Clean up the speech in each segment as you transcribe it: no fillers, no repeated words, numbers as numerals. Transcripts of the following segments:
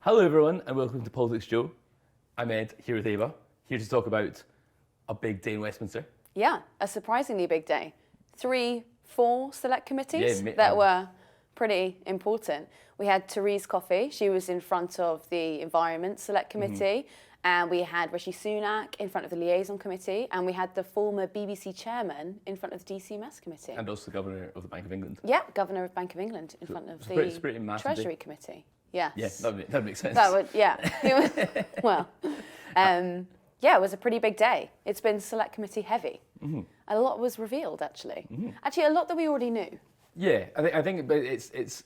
Hello everyone and welcome to Politics Joe. I'm Ed, here with Ava, here to talk about a big day in Westminster. Yeah, a surprisingly big day. 4 select committees that were pretty important. We had Therese Coffey, she was in front of the Environment Select Committee, and we had Rishi Sunak in front of the Liaison Committee, and we had the former BBC chairman in front of the DCMS Committee. And also the Governor of the Bank of England. Yeah, Governor of Bank of England in front of the Treasury Committee. Yes. Yeah, that makes sense. That would, yeah. Yeah, it was a pretty big day. It's been select committee heavy. A lot was revealed, actually. Actually, a lot that we already knew. Yeah, I think but it's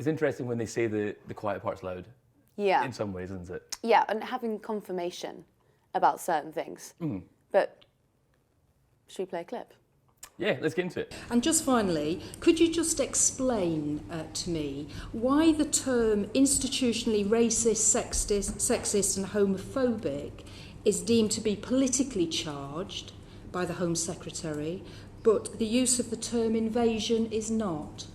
interesting when they say the quiet part's loud. Yeah. In some ways, isn't it? Yeah, and having confirmation about certain things. But should we play a clip? Yeah, let's get into it. And just finally, could you just explain to me why the term institutionally racist, sexist and homophobic is deemed to be politically charged by the Home Secretary, but the use of the term invasion is not?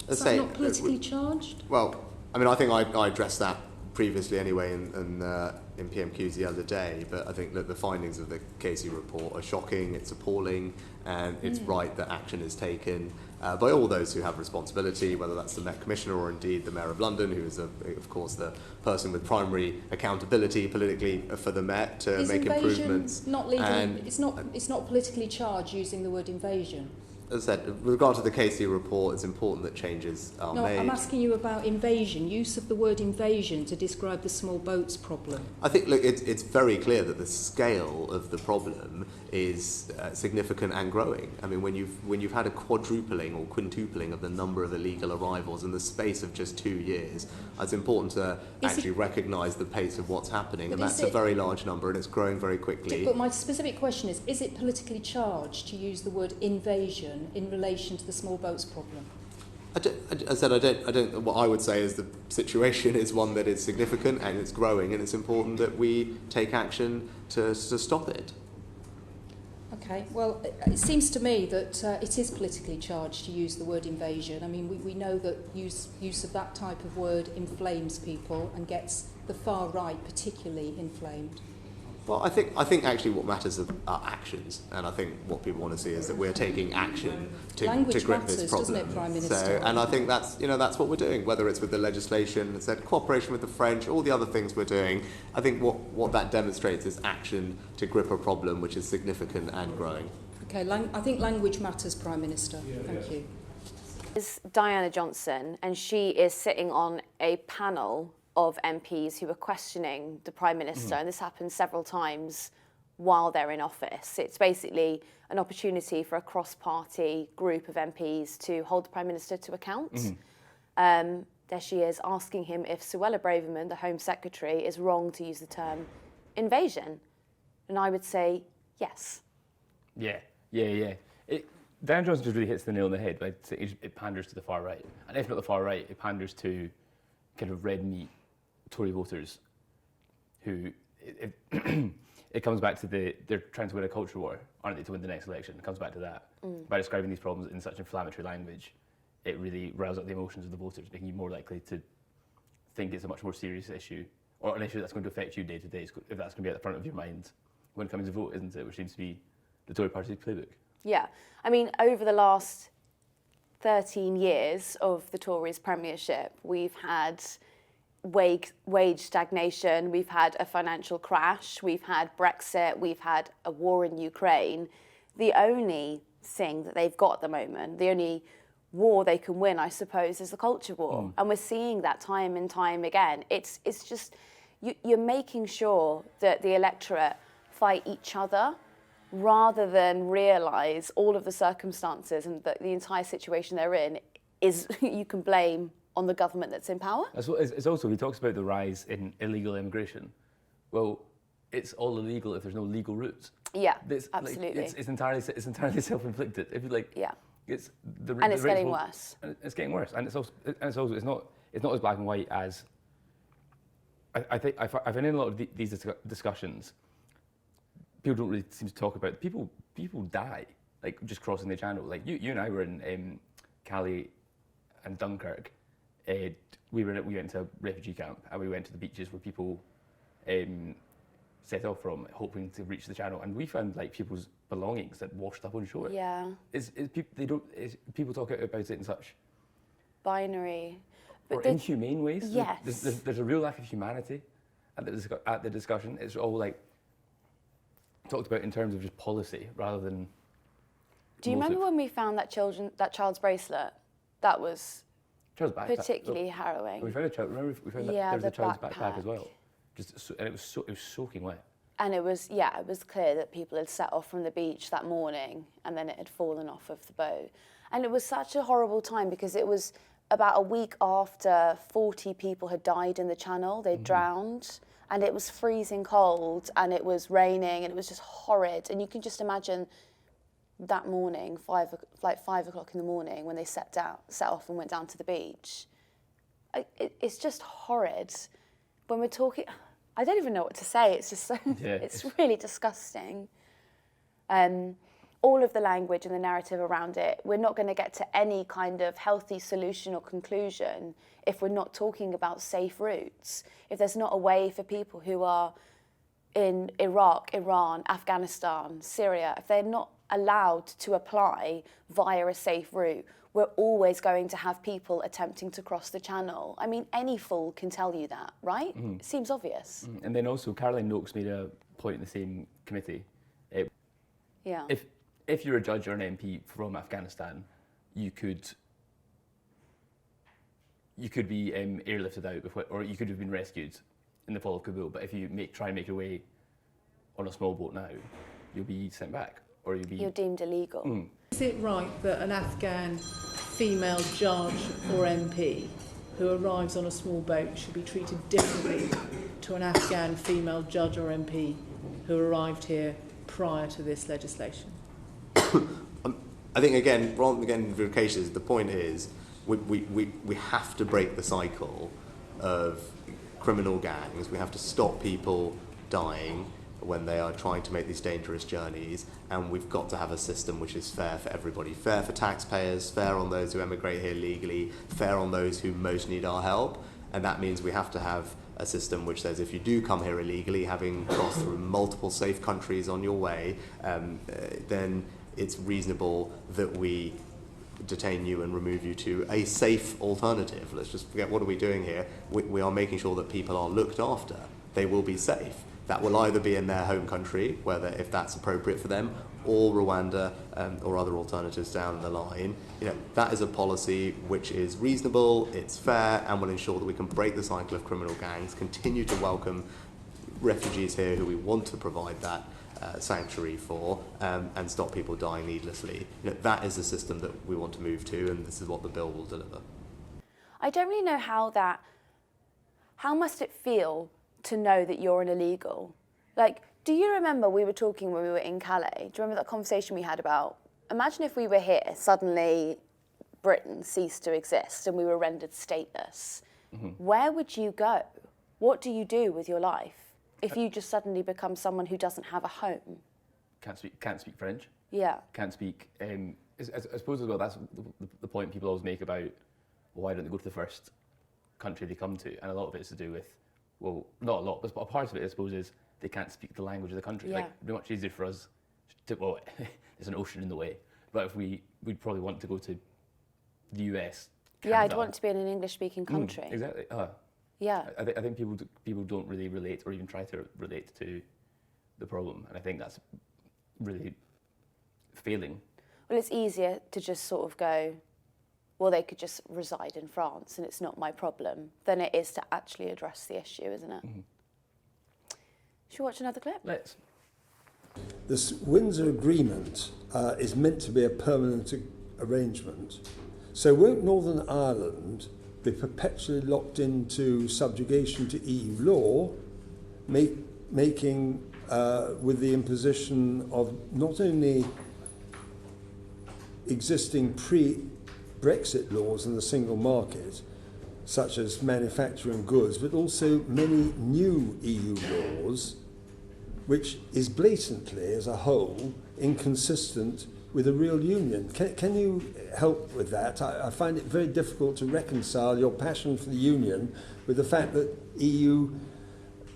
Is that not politically charged? Well, I mean, I think I addressed that previously anyway in PMQs the other day, but I think that the findings of the Kesia report are shocking, it's appalling, and it's right that action is taken by all those who have responsibility, whether that's the Met Commissioner or indeed the Mayor of London, who is, of course, the person with primary accountability politically for the Met to make improvements. Not legally, it's not politically charged using the word invasion. As I said, with regard to the Kesia report, it's important that changes are made. No, I'm asking you about invasion, use of the word invasion to describe the small boats problem. I think, look, it's very clear that the scale of the problem is significant and growing. I mean, when you've had a quadrupling or quintupling of the number of illegal arrivals in the space of just 2 years, it's important to actually recognise the pace of what's happening, and that's a very large number, and it's growing very quickly. But my specific question is it politically charged to use the word invasion in relation to the small boats problem? What I would say is the situation is one that is significant and it's growing, and it's important that we take action to stop it. Okay, well, it seems to me that it is politically charged to use the word invasion. I mean, we know that use of that type of word inflames people and gets the far right particularly inflamed. Well, I think actually what matters are actions, and I think what people want to see is that we're taking action to grip this problem. Doesn't it, Prime Minister? So, and I think that's what we're doing, whether it's with the legislation, it's that cooperation with the French, all the other things we're doing. I think what that demonstrates is action to grip a problem which is significant and growing. Okay, I think language matters, Prime Minister. Thank you. Is Diana Johnson, and she is sitting on a panel of MPs who were questioning the Prime Minister, and this happens several times while they're in office. It's basically an opportunity for a cross-party group of MPs to hold the Prime Minister to account. There she is asking him if Suella Braverman, the Home Secretary, is wrong to use the term invasion. And I would say yes. Yeah. Diana Johnson just really hits the nail on the head. Right? It panders to the far right. And if not the far right, it panders to kind of red meat Tory voters who, it comes back to they're trying to win a culture war, aren't they, to win the next election? It comes back to that. By describing these problems in such inflammatory language, it really riles up the emotions of the voters, making you more likely to think it's a much more serious issue, or an issue that's going to affect you day to day, if that's going to be at the front of your mind when coming to vote, isn't it? Which seems to be the Tory party's playbook. Yeah, I mean, over the last 13 years of the Tories' premiership, we've had wage stagnation, we've had a financial crash, we've had Brexit, we've had a war in Ukraine. The only thing that they've got at the moment, the only war they can win, I suppose, is the culture war. And we're seeing that time and time again. It's just, you're making sure that the electorate fight each other rather than realise all of the circumstances and that the entire situation they're in is you can blame on the government that's in power. It's also, he talks about the rise in illegal immigration. Well, it's all illegal if there's no legal routes. Yeah, absolutely. It's entirely self-inflicted. If you like, it's getting worse. And it's getting worse, and it's not as black and white as I think. I find in a lot of these discussions, people don't really seem to talk about people die like just crossing the channel. Like you and I were in Calais and Dunkirk we went to a refugee camp and we went to the beaches where people set off from, hoping to reach the channel, and we found like people's belongings that washed up on shore. Yeah. People talk about it in such Binary. or inhumane ways. Yes. There's a real lack of humanity at the discussion. It's all like talked about in terms of just policy rather than. Do you remember when we found that child's bracelet? That was child's backpack. particularly harrowing. We found a child. Remember, we found Yeah, there was a the child's backpack as backpack. well. And it was soaking wet. And it was clear that people had set off from the beach that morning and then it had fallen off of the boat. And it was such a horrible time because it was about a week after 40 people had died in the channel. They drowned, and it was freezing cold and it was raining and it was just horrid. And you can just imagine that morning, 5 o'clock in the morning, when they set off and went down to the beach. It's just horrid. When we're talking, I don't even know what to say. It's just so, it's really disgusting. All of the language and the narrative around it, we're not going to get to any kind of healthy solution or conclusion if we're not talking about safe routes. If there's not a way for people who are in Iraq, Iran, Afghanistan, Syria, if they're not allowed to apply via a safe route, we're always going to have people attempting to cross the channel. I mean, any fool can tell you that, right? It seems obvious. And then also, Caroline Noakes made a point in the same committee. Yeah. If you're a judge or an MP from Afghanistan, you could be airlifted out, or you could have been rescued in the fall of Kabul. But if you try and make your way on a small boat now, you'll be sent back, or you're deemed illegal. Is it right that an Afghan female judge or MP who arrives on a small boat should be treated differently to an Afghan female judge or MP who arrived here prior to this legislation? I think, again, rather than getting into cases, the point is we have to break the cycle of criminal gangs. We have to stop people dying when they are trying to make these dangerous journeys, and we've got to have a system which is fair for everybody. Fair for taxpayers, fair on those who emigrate here legally, fair on those who most need our help, and that means we have to have a system which says if you do come here illegally, having crossed through multiple safe countries on your way, then it's reasonable that we detain you and remove you to a safe alternative. Let's just forget, what are we doing here? We are making sure that people are looked after. They will be safe. That will either be in their home country, whether if that's appropriate for them, or Rwanda, or other alternatives down the line. That is a policy which is reasonable, it's fair, and will ensure that we can break the cycle of criminal gangs, continue to welcome refugees here who we want to provide that sanctuary for, and stop people dying needlessly. That is the system that we want to move to, and this is what the bill will deliver. I don't really know how must it feel to know that you're an illegal? Like, do you remember we were talking when we were in Calais? Do you remember that conversation we had about, imagine if we were here, suddenly Britain ceased to exist and we were rendered stateless. Where would you go? What do you do with your life if you just suddenly become someone who doesn't have a home? Can't speak French. Yeah. Can't speak. I suppose as well, that's the point people always make about, well, why don't they go to the first country they come to? And a lot of it is to do with, well, not a lot, but a part of it, I suppose, is they can't speak the language of the country. Yeah. Like, it'd be much easier for us to, well, there's an ocean in the way, but if we'd probably want to go to the US. Canada. Yeah, I'd want to be in an English-speaking country. Exactly. Yeah. I think people don't really relate or even try to relate to the problem, and I think that's really failing. Well, it's easier to just sort of go, well, they could just reside in France and it's not my problem, than it is to actually address the issue, isn't it? Should we watch another clip? Let's. This Windsor Agreement is meant to be a permanent arrangement. So won't Northern Ireland be perpetually locked into subjugation to EU law, making with the imposition of not only existing pre-Brexit laws in the single market, such as manufacturing goods, but also many new EU laws, which is blatantly, as a whole, inconsistent with a real union. Can you help with that? I find it very difficult to reconcile your passion for the union with the fact that EU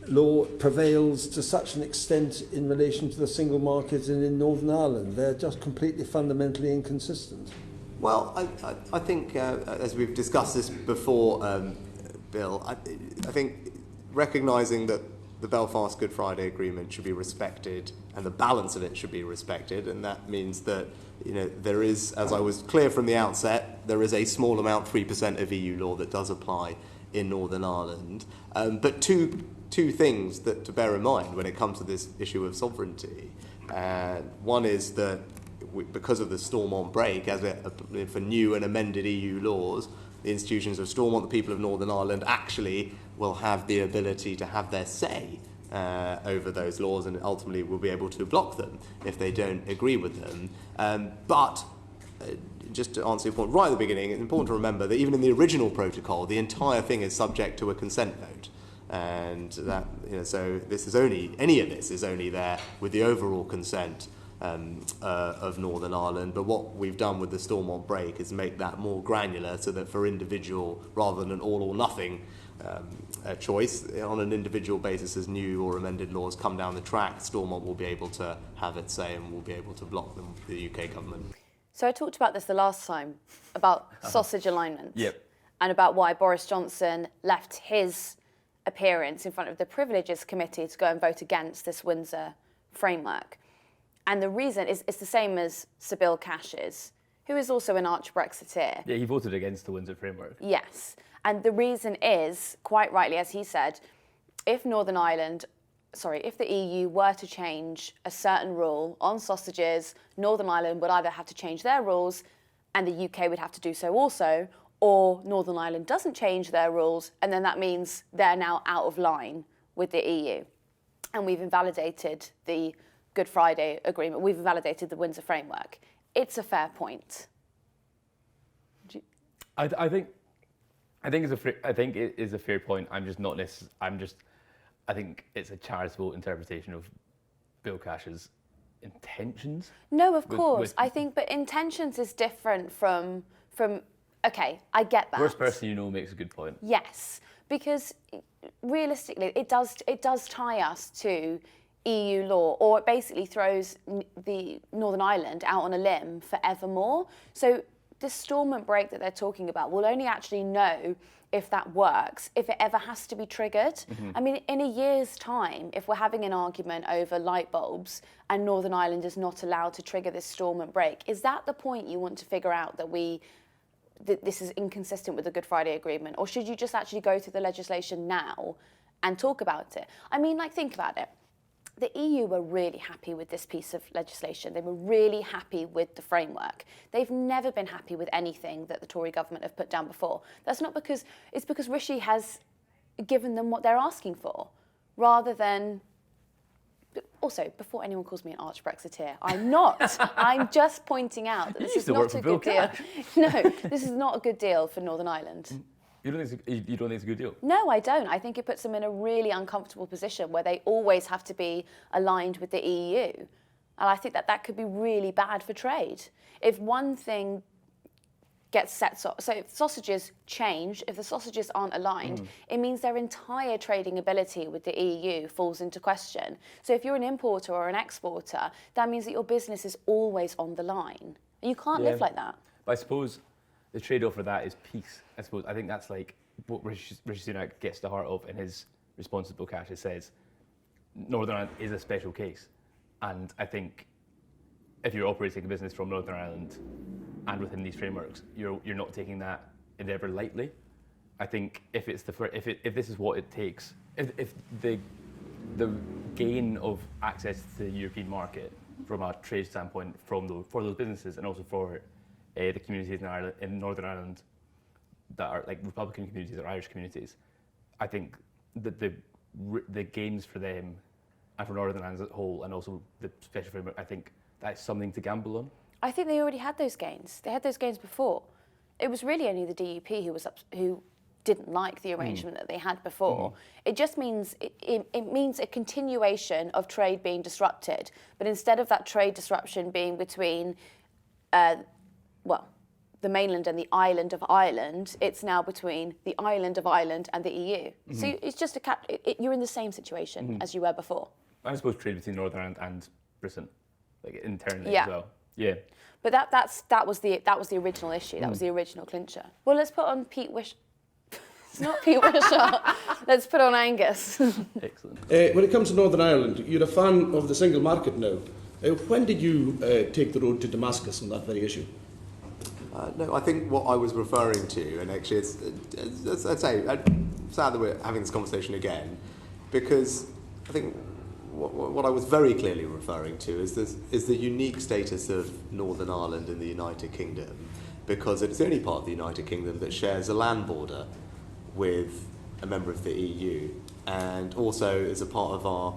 law prevails to such an extent in relation to the single market and in Northern Ireland. They're just completely fundamentally inconsistent. Well, I think, as we've discussed this before, Bill, I think recognising that the Belfast Good Friday Agreement should be respected and the balance of it should be respected, and that means that there is, as I was clear from the outset, there is a small amount, 3% of EU law that does apply in Northern Ireland. But two things that to bear in mind when it comes to this issue of sovereignty. One is that because of the Stormont break, for new and amended EU laws, the institutions of Stormont, the people of Northern Ireland, actually will have the ability to have their say over those laws, and ultimately will be able to block them if they don't agree with them. But just to answer your point right at the beginning, it's important to remember that even in the original protocol, the entire thing is subject to a consent vote. And that, so any of this is only there with the overall consent of Northern Ireland. But what we've done with the Stormont break is make that more granular, so that for individual, rather than an all or nothing choice, on an individual basis, as new or amended laws come down the track, Stormont will be able to have its say and will be able to block them, the UK government. So I talked about this the last time, about sausage alignment. Yep. And about why Boris Johnson left his appearance in front of the Privileges Committee to go and vote against this Windsor framework. And the reason is it's the same as Sir Bill Cash's, who is also an arch Brexiteer. Yeah, he voted against the Windsor framework. Yes. And the reason is, quite rightly, as he said, if the EU were to change a certain rule on sausages, Northern Ireland would either have to change their rules and the UK would have to do so also, or Northern Ireland doesn't change their rules, and then that means they're now out of line with the EU. And we've invalidated the Good Friday Agreement. We've invalidated the Windsor framework. It's a fair point. I think it is a fair point. I think it's a charitable interpretation of Bill Cash's intentions. No, of course. I think, but intentions is different from. Okay, I get that. Worst person you know makes a good point. Yes, because realistically, it does tie us to EU law, or it basically throws the Northern Ireland out on a limb forevermore. So this Stormont break that they're talking about, we'll only actually know if that works, if it ever has to be triggered. Mm-hmm. I mean, in a year's time, if we're having an argument over light bulbs and Northern Ireland is not allowed to trigger this Stormont break, is that the point you want to figure out that this is inconsistent with the Good Friday Agreement? Or should you just actually go through the legislation now and talk about it? I mean, think about it. The EU were really happy with this piece of legislation. They were really happy with the framework. They've never been happy with anything that the Tory government have put down before. It's because Rishi has given them what they're asking for, rather than. Also, before anyone calls me an arch Brexiteer, I'm not. I'm just pointing out that this is not a good deal. No, this is not a good deal for Northern Ireland. You don't think it's a good deal? No, I don't. I think it puts them in a really uncomfortable position where they always have to be aligned with the EU. And I think that could be really bad for trade. If one thing gets set, so if sausages change, if the sausages aren't aligned, it means their entire trading ability with the EU falls into question. So if you're an importer or an exporter, that means that your business is always on the line. And you can't live like that. But I suppose the trade-off for that is peace. I think that's like what Rishi Sunak gets to the heart of in his response to Bill Cash. It says Northern Ireland is a special case, and I think if you're operating a business from Northern Ireland and within these frameworks, you're not taking that endeavour lightly. I think if this is what it takes, if the gain of access to the European market from a trade standpoint for those businesses, and also for the communities in Northern Ireland that are like Republican communities or Irish communities, I think that the gains for them and for Northern Ireland as a whole, and also the special framework, I think that's something to gamble on. I think they already had those gains. They had those gains before. It was really only the DUP who didn't like the arrangement that they had before. It just means it means a continuation of trade being disrupted, but instead of that trade disruption being between the mainland and the island of Ireland. It's now between the island of Ireland and the EU. Mm-hmm. So it's just you're in the same situation as you were before. I suppose trade between Northern Ireland and Britain, like internally as well. Yeah. But that was the original issue. That was the original clincher. Well, let's put on Pete Wish. It's not Pete Wishart. Let's put on Angus. Excellent. When it comes to Northern Ireland, you're a fan of the single market now. When did you take the road to Damascus on that very issue? No, I think what I was referring to, and actually I'd say, I'm sad that we're having this conversation again, because I think what I was very clearly referring to is the unique status of Northern Ireland in the United Kingdom, because it's the only part of the United Kingdom that shares a land border with a member of the EU, and also is a part of our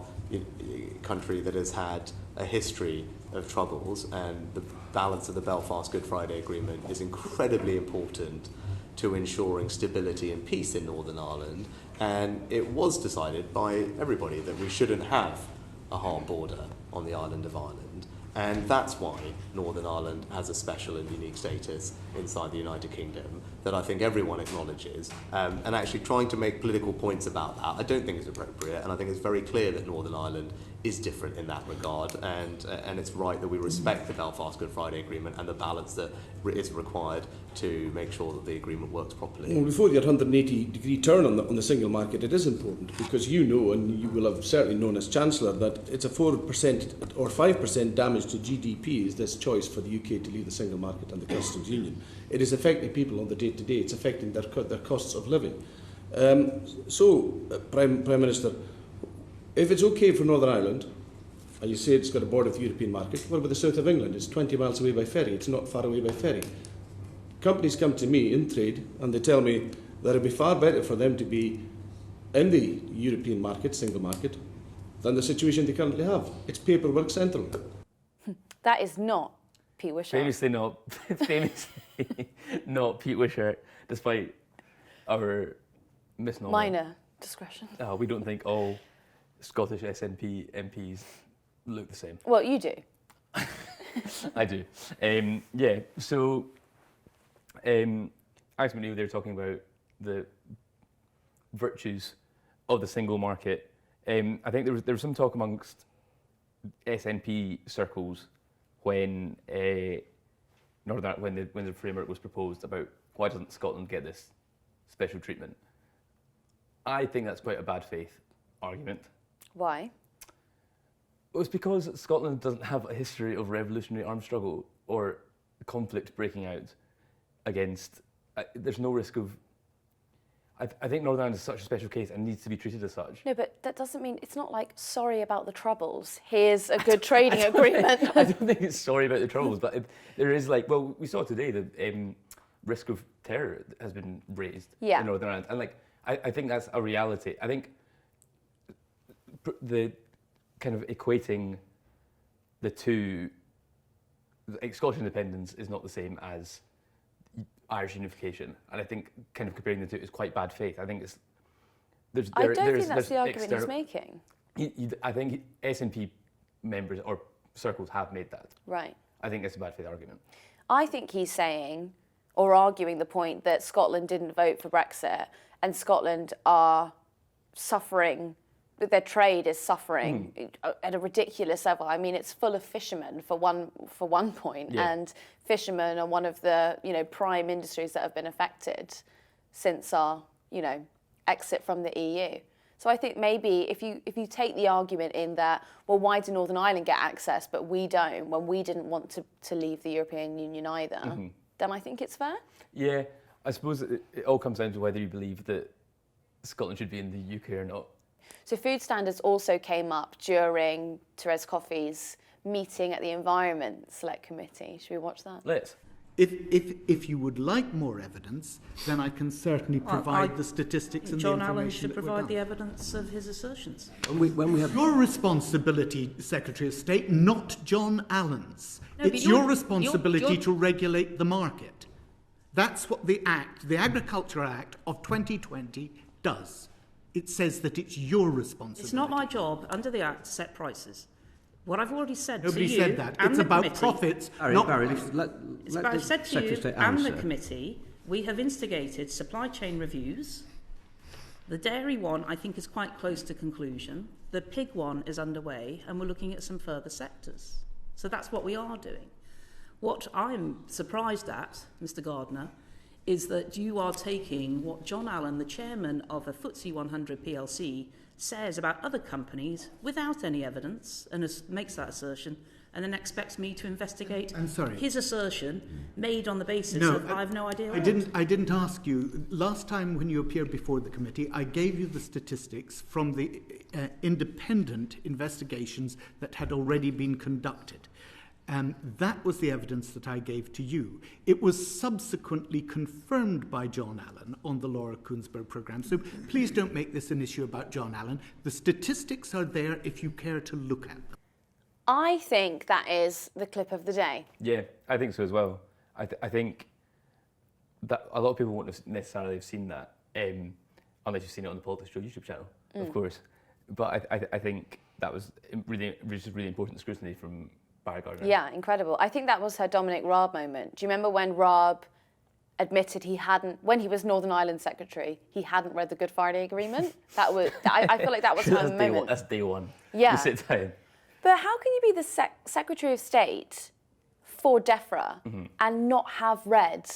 country that has had a history of troubles, and the balance of the Belfast Good Friday Agreement is incredibly important to ensuring stability and peace in Northern Ireland, and it was decided by everybody that we shouldn't have a hard border on the island of Ireland, and that's why Northern Ireland has a special and unique status inside the United Kingdom that I think everyone acknowledges, and actually trying to make political points about that I don't think is appropriate, and I think it's very clear that Northern Ireland is different in that regard, and it's right that we respect the Belfast Good Friday Agreement and the balance that is required to make sure that the agreement works properly. Well, before your 180-degree turn on the single market, it is important, because you know, and you will have certainly known as Chancellor, that it's a 4% or 5% damage to GDP is this choice for the UK to leave the single market and the customs union. It is affecting people on the day-to-day. It's affecting their costs of living. Prime Minister, if it's okay for Northern Ireland, and you say it's got a border with the European market, what about the south of England? It's 20 miles away by ferry. It's not far away by ferry. Companies come to me in trade and they tell me that it would be far better for them to be in the European market, single market, than the situation they currently have. It's paperwork central. That is not Pete Wishart. Famously not Pete Wishart, despite our misnomer. Minor discretion. We don't think all Scottish SNP MPs look the same. Well, you do. I do. So Alex McNeil, they were talking about the virtues of the single market. I think there was some talk amongst SNP circles when the framework was proposed about why doesn't Scotland get this special treatment. I think that's quite a bad faith argument. Why? Well, it's because Scotland doesn't have a history of revolutionary armed struggle or conflict breaking out against. There's no risk of. I think Northern Ireland is such a special case and needs to be treated as such. No, but that doesn't mean it's not like sorry about the troubles. Here's a good trading agreement. I don't think it's sorry about the troubles, but there is we saw today the risk of terror has been raised in Northern Ireland, and I think that's a reality. I think the kind of equating the two, Scottish independence is not the same as Irish unification, and I think kind of comparing the two is quite bad faith. I think I don't think that's the argument he's making. I think SNP members or circles have made that. Right. I think it's a bad faith argument. I think he's saying or arguing the point that Scotland didn't vote for Brexit and Scotland are suffering. Their trade is suffering at a ridiculous level. I mean, it's full of fishermen for one point, and fishermen are one of the prime industries that have been affected since our exit from the EU. So I think maybe if you take the argument in that, well, why did Northern Ireland get access but we don't, when we didn't want to leave the European Union either, then I think it's fair. Yeah, I suppose it all comes down to whether you believe that Scotland should be in the UK or not. So food standards also came up during Therese Coffey's meeting at the Environment Select Committee. Should we watch that? Let's. If you would like more evidence, then I can certainly provide the statistics and the information. John Allen should provide the evidence of his assertions. When we have your responsibility, Secretary of State, not John Allen's. No, it's your responsibility to regulate the market. That's what the Agriculture Act of 2020 does. It says that it's your responsibility. It's not my job, under the Act, to set prices. What I've already said Nobody to you said that. and It's the about committee, profits. Barry, not Barry, let I've the said to Secretary you of State and the answer. committee, we have instigated supply chain reviews. The dairy one, I think, is quite close to conclusion. The pig one is underway, and we're looking at some further sectors. So that's what we are doing. What I'm surprised at, Mr. Gardner, is that you are taking what John Allen, the chairman of a FTSE 100 PLC, says about other companies without any evidence and makes that assertion, and then expects me to investigate his assertion made on the basis of I have no idea. I didn't ask you. Last time when you appeared before the committee, I gave you the statistics from the independent investigations that had already been conducted. And that was the evidence that I gave to you. It was subsequently confirmed by John Allen on the Laura Kuenssberg programme. So please don't make this an issue about John Allen. The statistics are there if you care to look at them. I think that is the clip of the day. Yeah, I think so as well. I think that a lot of people won't necessarily have seen that, unless you've seen it on the PoliticsJOE YouTube channel, of course. But I think that was really important scrutiny from Barry Gardner. Yeah, incredible. I think that was her Dominic Raab moment. Do you remember when Raab admitted when he was Northern Ireland Secretary, he hadn't read the Good Friday Agreement? That was, I feel like that was her moment. That's day one. Yeah. You sit down. But how can you be the Secretary of State for DEFRA and not have read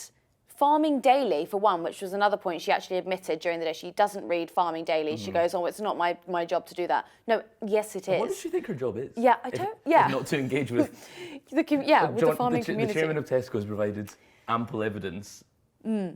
Farming Daily, for one, which was another point she actually admitted during the day. She doesn't read Farming Daily. She goes, oh, it's not my job to do that. No, yes, it is. What does she think her job is? Yeah, I don't... Yeah. If not to engage with... with the farming community. The chairman of Tesco's provided ample evidence. Whoa.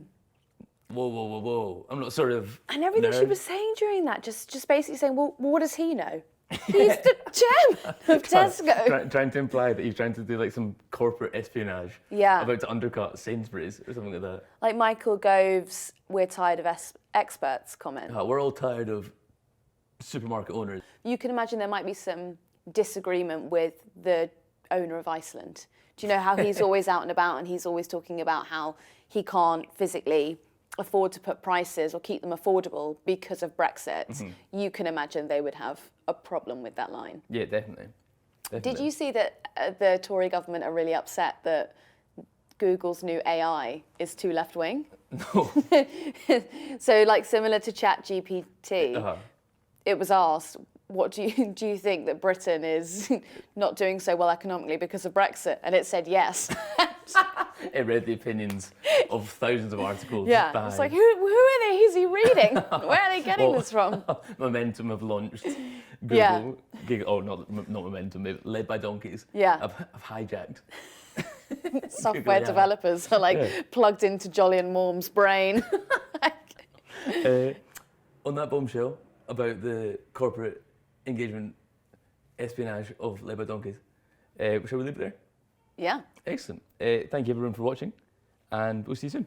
I'm not sort of... And everything she was saying during that, just basically saying, well, what does he know? He's the chairman of Tesco. Trying to imply that he's trying to do like some corporate espionage. Yeah. About to undercut Sainsbury's or something like that. Like Michael Gove's "We're tired of experts" comment. We're all tired of supermarket owners. You can imagine there might be some disagreement with the owner of Iceland. Do you know how he's always out and about and he's always talking about how he can't physically afford to put prices or keep them affordable because of Brexit? You can imagine they would have a problem with that line. Yeah, definitely. Did you see that the Tory government are really upset that Google's new AI is too left-wing? No. So, like, similar to ChatGPT, it was asked, what do you think that Britain is not doing so well economically because of Brexit? And it said yes. It read the opinions of thousands of articles. Yeah, by... it's like, who are they? Is he reading? Where are they getting this from? Momentum have launched Google. Yeah. Not Momentum, led by donkeys. Yeah. Have hijacked. Software developers are plugged into Jolly and Morm's brain. On that bombshell about the corporate engagement espionage of led by donkeys, shall we leave it there? Yeah. Excellent. Thank you everyone for watching, and we'll see you soon.